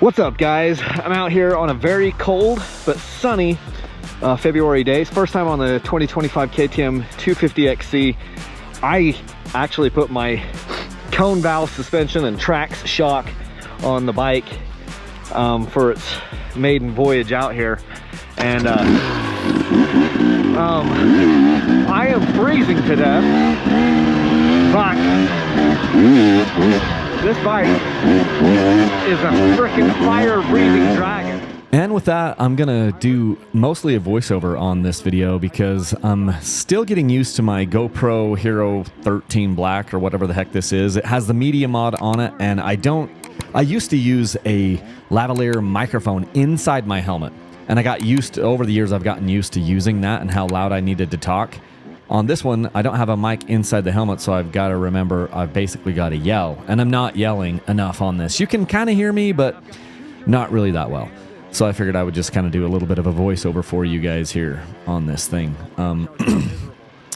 What's up, guys? I'm out here on a very cold but sunny February day. It's first time on the 2025 KTM 250XC. I actually put my cone valve suspension and Trax shock on the bike for its maiden voyage out here, and I am freezing to death, but this bike is a freaking fire-breathing dragon. And with that, I'm gonna do mostly a voiceover on this video because I'm still getting used to my GoPro Hero 13 Black or whatever the heck this is. It has the media mod on it, and I used to use a lavalier microphone inside my helmet, and I got used to, over the years I've gotten used to using that and how loud I needed to talk. On this one, I don't have a mic inside the helmet, so I've got to remember I've basically got to yell, and I'm not yelling enough on this. You can kind of hear me, but not really that well. So I figured I would just kind of do a little bit of a voiceover for you guys here on this thing.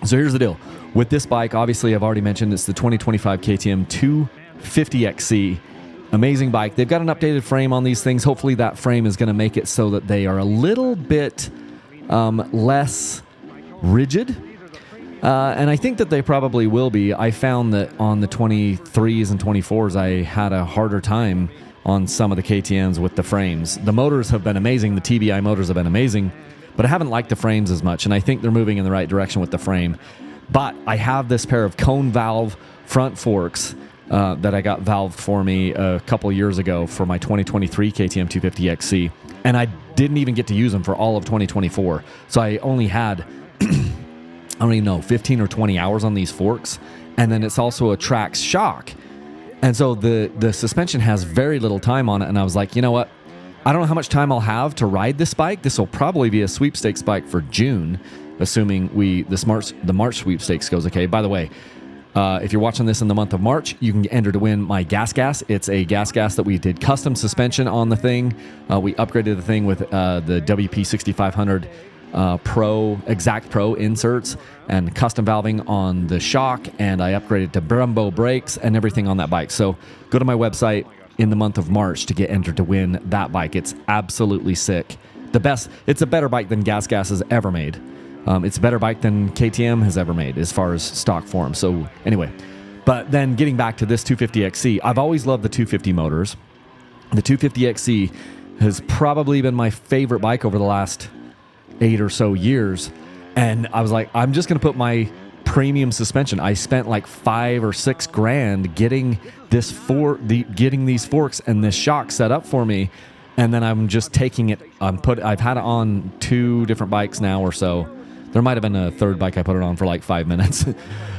So here's the deal. With this bike, obviously I've already mentioned it's the 2025 KTM 250XC. Amazing bike. They've got an updated frame on these things. Hopefully that frame is going to make it so that they are a little bit less rigid. And I think that they probably will be. I found that on the 23s and 24s, I had a harder time on some of the KTMs with the frames. The motors have been amazing. The TBI motors have been amazing, but I haven't liked the frames as much, and I think they're moving in the right direction with the frame. But I have this pair of cone valve front forks that I got valved for me a couple years ago for my 2023 KTM 250XC, and I didn't even get to use them for all of 2024. So I only had I don't even know, 15 or 20 hours on these forks. And then it's also a Trax shock. And so the suspension has very little time on it. And I was like, you know what? I don't know how much time I'll have to ride this bike. This will probably be a sweepstakes bike for June, assuming the March sweepstakes goes okay. By the way, if you're watching this in the month of March, you can enter to win my gas. It's a gas that we did custom suspension on the thing. We upgraded the thing with the WP 6500 Exact Pro inserts and custom valving on the shock, and I upgraded to Brembo brakes and everything on that bike. So go to my website in the month of March to get entered to win that bike. It's absolutely sick. It's a better bike than Gas has ever made. It's a better bike than KTM has ever made as far as stock form. So anyway, but then getting back to this 250XC, I've always loved the 250 motors. The 250XC has probably been my favorite bike over the last 8 or so years, and I was like, I'm just gonna put my premium suspension. I spent like $5 or $6 grand getting getting these forks and this shock set up for me, and then I'm just taking it. I've had it on 2 different bikes now or so. There might have been a third bike I put it on for like 5 minutes.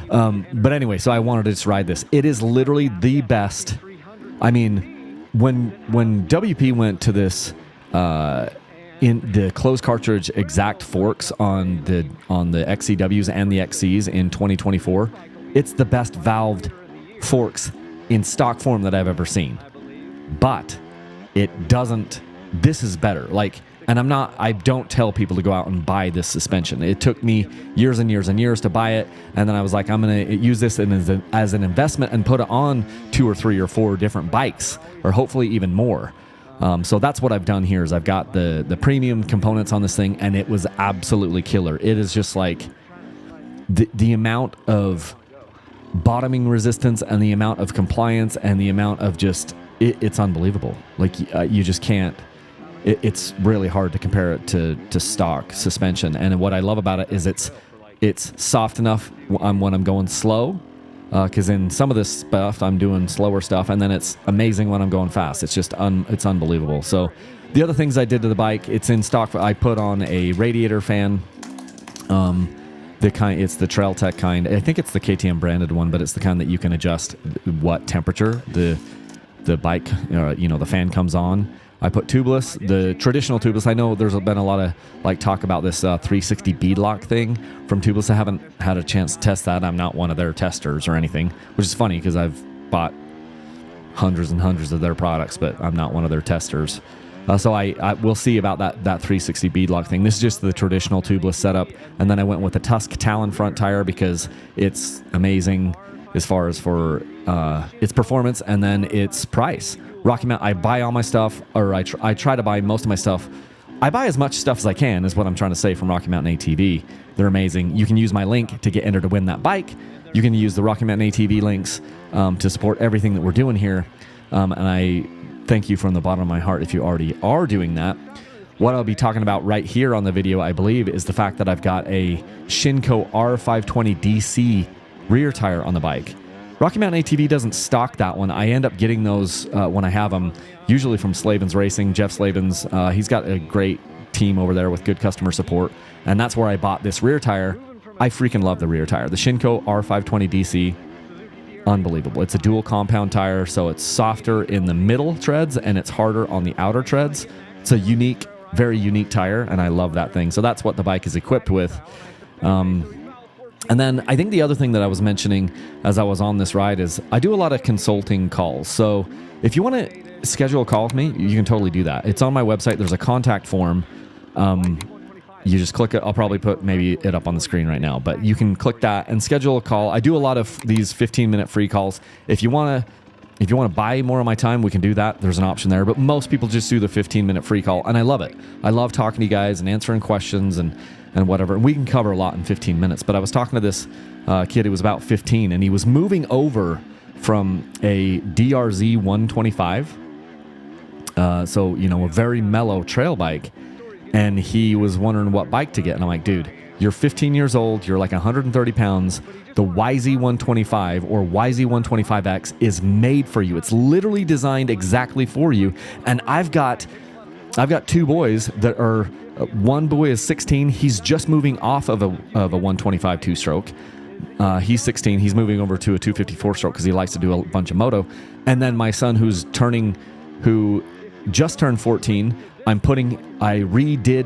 But anyway, so I wanted to just ride this. It is literally the best. I mean, when WP went to this in the closed cartridge exact forks on the XCWs and the XCs in 2024, it's the best valved forks in stock form that I've ever seen. But it doesn't. This is better. And I don't tell people to go out and buy this suspension. It took me years and years and years to buy it, and then I was like, I'm going to use this as an investment and put it on 2 or 3 or 4 different bikes, or hopefully even more. So that's what I've done here is I've got the premium components on this thing, and it was absolutely killer. It is just like the amount of bottoming resistance and the amount of compliance and the amount of just, it's unbelievable. Like you just can't, it's really hard to compare it to stock suspension. And what I love about it is it's soft enough when I'm going slow. Because in some of this stuff, I'm doing slower stuff, and then it's amazing when I'm going fast. It's just it's unbelievable. So the other things I did to the bike, it's in stock. I put on a radiator fan. It's the Trail Tech kind. I think it's the KTM branded one, but it's the kind that you can adjust what temperature the bike, the fan comes on. I put tubeless, the traditional tubeless. I know there's been a lot of talk about this 360 beadlock thing from Tubeless. I haven't had a chance to test that. I'm not one of their testers or anything, which is funny because I've bought hundreds and hundreds of their products, but I'm not one of their testers. So I will see about that 360 beadlock thing. This is just the traditional tubeless setup, and then I went with a Tusk Talon front tire because it's amazing as far as for its performance and then its price. Rocky Mountain, I buy all my stuff, or I try to buy most of my stuff. I buy as much stuff as I can, is what I'm trying to say, from Rocky Mountain ATV. They're amazing. You can use my link to get entered to win that bike. You can use the Rocky Mountain ATV links to support everything that we're doing here. And I thank you from the bottom of my heart if you already are doing that. What I'll be talking about right here on the video, I believe, is the fact that I've got a Shinko R520 DC rear tire on the bike. Rocky Mountain ATV doesn't stock that one. I end up getting those when I have them, usually from Slavens Racing. Jeff Slavens, he's got a great team over there with good customer support, and that's where I bought this rear tire. I freaking love the rear tire. The Shinko R520 DC, unbelievable. It's a dual compound tire, so it's softer in the middle treads and it's harder on the outer treads. It's a unique, very unique tire, and I love that thing. So that's what the bike is equipped with. And then I think the other thing that I was mentioning as I was on this ride is I do a lot of consulting calls. So if you want to schedule a call with me, you can totally do that. It's on my website. There's a contact form. You just click it. I'll probably put maybe it up on the screen right now, but you can click that and schedule a call. I do a lot of these 15-minute free calls. If you want to buy more of my time, we can do that. There's an option there, but most people just do the 15-minute free call, and I love it. I love talking to you guys and answering questions and whatever. And we can cover a lot in 15 minutes, but I was talking to this kid who was about 15, and he was moving over from a DRZ 125, so, you know, a very mellow trail bike, and he was wondering what bike to get. And I'm like, dude, you're 15 years old, you're like 130 pounds. The YZ125 or YZ125X is made for you. It's literally designed exactly for you. And I've got two boys that are, one boy is 16. He's just moving off of a 125 two-stroke. He's 16. He's moving over to a 250 four-stroke because he likes to do a bunch of moto. And then my son who just turned 14, I redid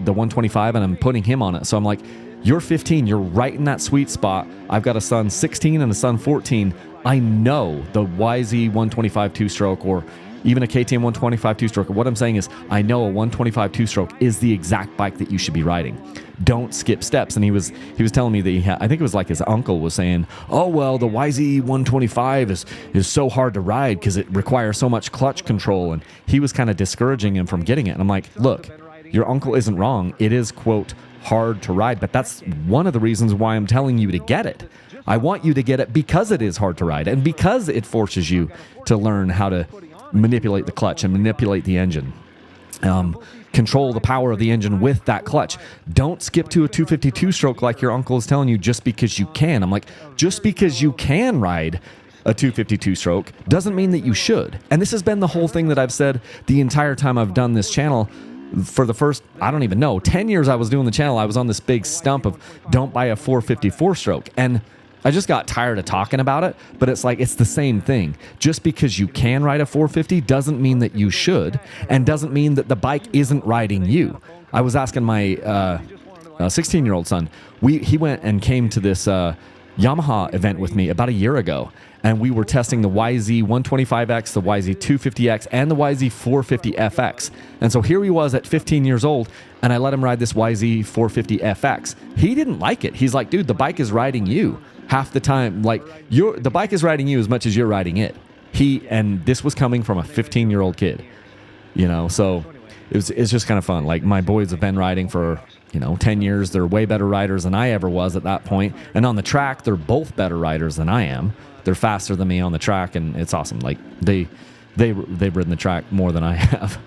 the 125 and I'm putting him on it. So I'm like, you're 15, you're right in that sweet spot. I've got a son 16 and a son 14. I know the YZ125 two-stroke or even a KTM 125 two-stroke. What I'm saying is I know a 125 two-stroke is the exact bike that you should be riding. Don't skip steps. And he was telling me that I think it was like his uncle was saying, oh, well, the YZ125 is so hard to ride because it requires so much clutch control. And he was kind of discouraging him from getting it. And I'm like, look, your uncle isn't wrong. It is, quote, hard to ride, but that's one of the reasons why I'm telling you to get it. I want you to get it because it is hard to ride and because it forces you to learn how to manipulate the clutch and manipulate the engine. Control the power of the engine with that clutch. Don't skip to a 252 stroke like your uncle is telling you just because you can. I'm like, just because you can ride a 252 stroke doesn't mean that you should. And this has been the whole thing that I've said the entire time I've done this channel. For the first, I don't even know, 10 years I was doing the channel, I was on this big stump of don't buy a 454 stroke. And I just got tired of talking about it, but it's like, it's the same thing. Just because you can ride a 450 doesn't mean that you should, and doesn't mean that the bike isn't riding you. I was asking my 16-year-old son, he went and came to this Yamaha event with me about a year ago, and we were testing the YZ125X, the YZ250X, and the YZ450FX. And so here he was at 15 years old, and I let him ride this YZ450FX. He didn't like it. He's like, dude, the bike is riding you half the time. Like, the bike is riding you as much as you're riding it. And this was coming from a 15-year-old kid, you know, so it's just kind of fun. Like, my boys have been riding for, 10 years. They're way better riders than I ever was at that point. And on the track, they're both better riders than I am. They're faster than me on the track, and it's awesome. Like, they've ridden the track more than I have.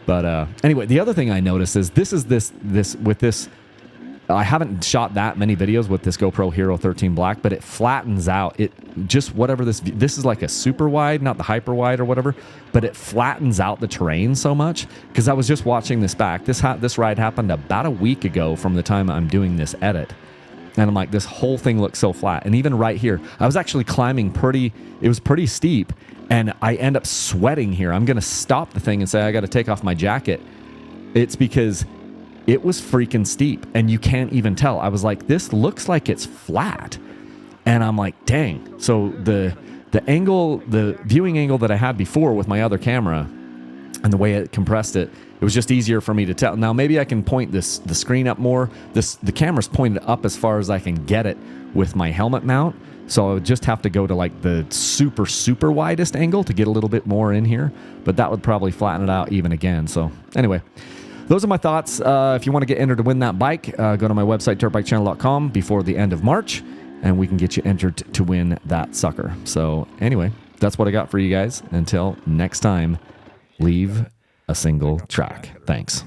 But anyway, the other thing I noticed is this. I haven't shot that many videos with this GoPro Hero 13 Black, but it flattens out. It just whatever this is like a super wide, not the hyper wide or whatever, but it flattens out the terrain so much. Because I was just watching this back. This ride happened about a week ago from the time I'm doing this edit. And I'm like, this whole thing looks so flat. And even right here, I was actually climbing it was pretty steep, and I end up sweating here. I'm going to stop the thing and say I got to take off my jacket. It's because it was freaking steep, and you can't even tell. I was like, this looks like it's flat. And I'm like, dang. So the viewing angle that I had before with my other camera, and the way it compressed it, it was just easier for me to tell. Now maybe I can point the screen up more. The camera's pointed up as far as I can get it with my helmet mount. So I would just have to go to like the super widest angle to get a little bit more in here, but that would probably flatten it out even again. So anyway, those are my thoughts. If you want to get entered to win that bike, go to my website, dirtbikechannel.com, before the end of March, and we can get you entered to win that sucker. So anyway, that's what I got for you guys. Until next time, leave a single track. Thanks.